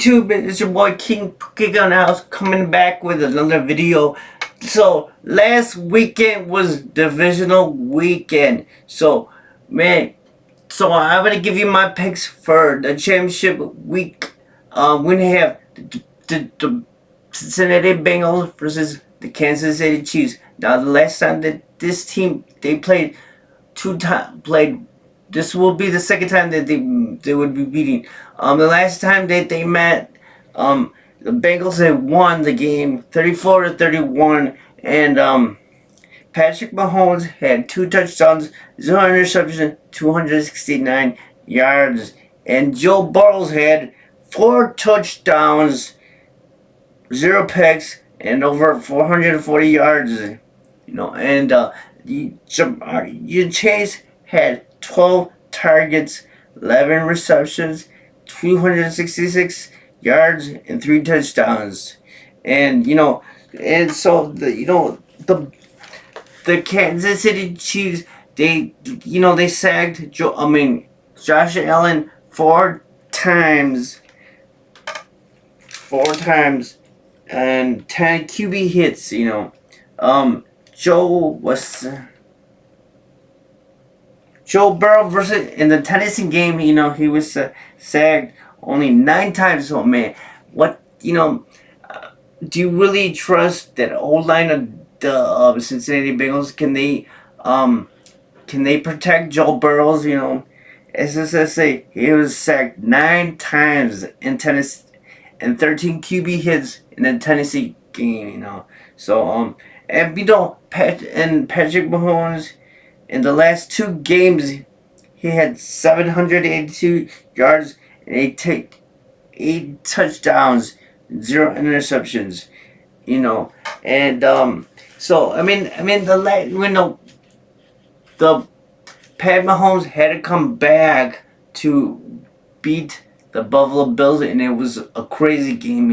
YouTube, it's your boy Kingpookie Championship coming back with another video. So last weekend was divisional weekend. So man, so I'm gonna give you my picks for the championship week. We're gonna have the Cincinnati Bengals versus the Kansas City Chiefs. Now the last time that this team they played played. This will be the second time that they would be beating. The last time that they met, the Bengals had won the game 34-31, and Patrick Mahomes had 2 touchdowns, 0 interceptions, 269 yards, and Joe Burrow had 4 touchdowns, 0 picks, and over 440 yards. And Chase had 12 targets, 11 receptions, 266 yards, and 3 touchdowns. And the Kansas City Chiefs, they sacked Josh Allen four times, and 10 QB hits. Joe Burrow versus in the Tennessee game, he was sacked only 9 times. So man, what do you really trust that old line of the Cincinnati Bengals? Can they protect Joe Burrow? SSSA, he was sacked 9 times in Tennessee and 13 QB hits in the Tennessee game. So and Patrick Mahomes. In the last 2 games, he had 782 yards and 8 touchdowns, 0 interceptions. And so the Pat Mahomes had to come back to beat the Buffalo Bills, and it was a crazy game.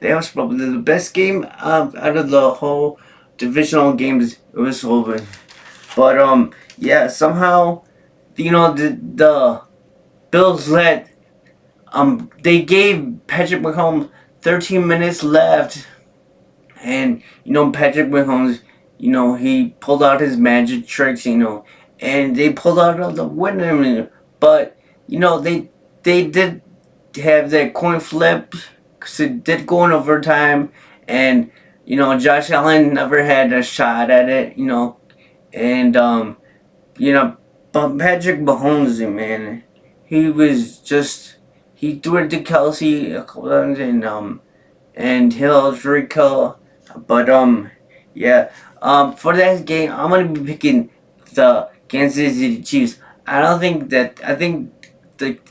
That was probably the best game out of the whole divisional games. It was over. But yeah, somehow the Bills they gave Patrick Mahomes 13 minutes left, and Patrick Mahomes, he pulled out his magic tricks, and they pulled out the winner. But they did have that coin flip, because it did go in overtime, and Josh Allen never had a shot at it. And but Patrick Mahomes, man, he threw it to Kelsey a couple times, and Hill very cool. But yeah, for that game, I'm gonna be picking the Kansas City Chiefs. I think the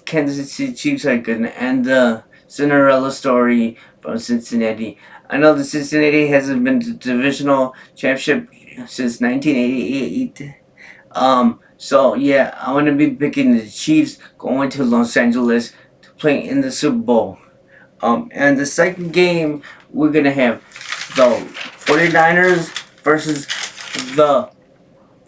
Kansas City Chiefs are gonna end the Cinderella story from Cincinnati. I know the Cincinnati hasn't been to divisional championship since 1988. So yeah, I'm gonna be picking the Chiefs going to Los Angeles to play in the Super Bowl. And the second game, we're gonna have the 49ers versus the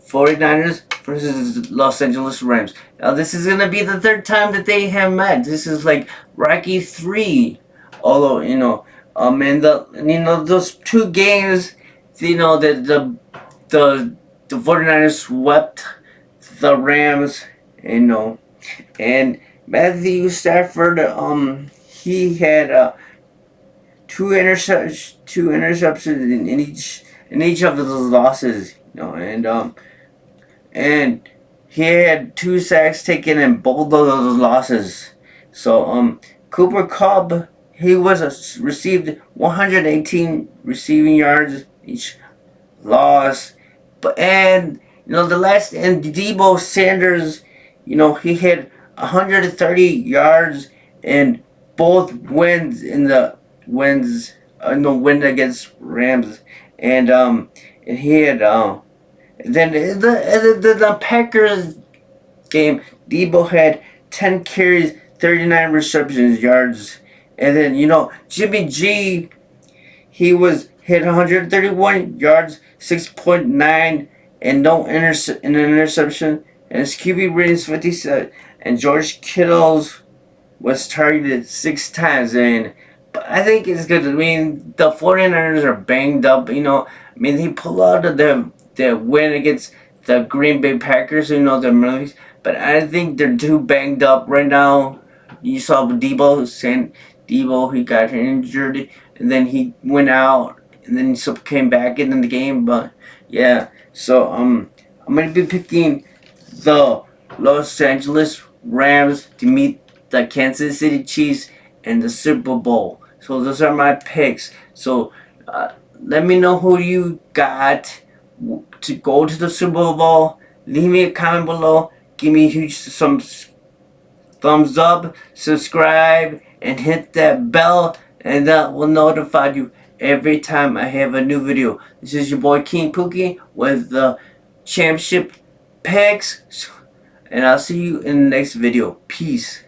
49ers versus Los Angeles Rams. Now this is gonna be the third time that they have met. This is like Rocky 3. Although and those 2 games, the 49ers swept the Rams, and Matthew Stafford, he had 2 interceptions in each of those losses, and he had 2 sacks taken in both of those losses. So Cooper Kupp, he received 118 receiving yards each loss. And Debo Sanders, he had 130 yards in both wins in the win against Rams, and he had then the Packers game, Debo had 10 carries, 39 receptions yards, and then Jimmy G, he hit 131 yards, 6.9, and no interception, and his QB rating is 57. And George Kittle's was targeted 6 times, and but I think it's good. I mean, the 49ers are banged up. I mean, they pull out of the win against the Green Bay Packers. The Millies, but I think they're too banged up right now. You saw Debo, he got injured, and then he went out, and then he came back in the game. But yeah, so I'm gonna be picking the Los Angeles Rams to meet the Kansas City Chiefs in the Super Bowl. So those are my picks. So let me know who you got to go to the Super Bowl. Leave me a comment below. Give me some thumbs up, subscribe, and hit that bell, and that will notify you every time I have a new video. This is your boy Kingpookie with the championship picks, and I'll see you in the next video. Peace.